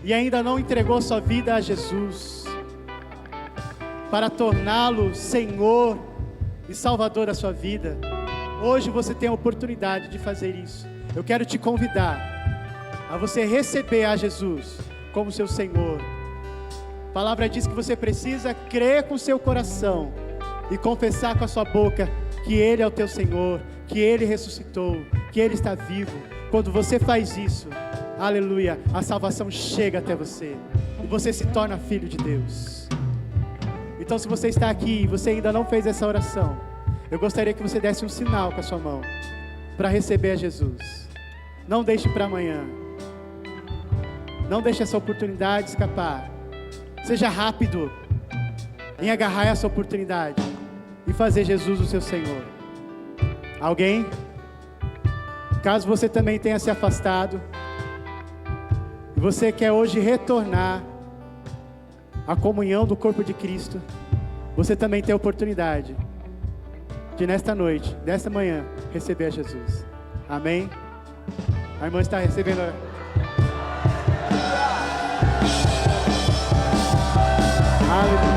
e ainda não entregou sua vida a Jesus para torná-lo Senhor e Salvador da sua vida, hoje você tem a oportunidade de fazer isso. Eu quero te convidar a você receber a Jesus como seu Senhor. A palavra diz que você precisa crer com seu coração e confessar com a sua boca que Ele é o teu Senhor, que Ele ressuscitou, que Ele está vivo. Quando você faz isso, aleluia, a salvação chega até você e você se torna filho de Deus. Então, se você está aqui e você ainda não fez essa oração, eu gostaria que você desse um sinal com a sua mão para receber a Jesus. Não deixe para amanhã. Não deixe essa oportunidade escapar. Seja rápido em agarrar essa oportunidade e fazer Jesus o seu Senhor. Alguém? Caso você também tenha se afastado e você quer hoje retornar à comunhão do corpo de Cristo, você também tem a oportunidade de nesta noite, nesta manhã, receber a Jesus. Amém? A irmã está recebendo. Aleluia.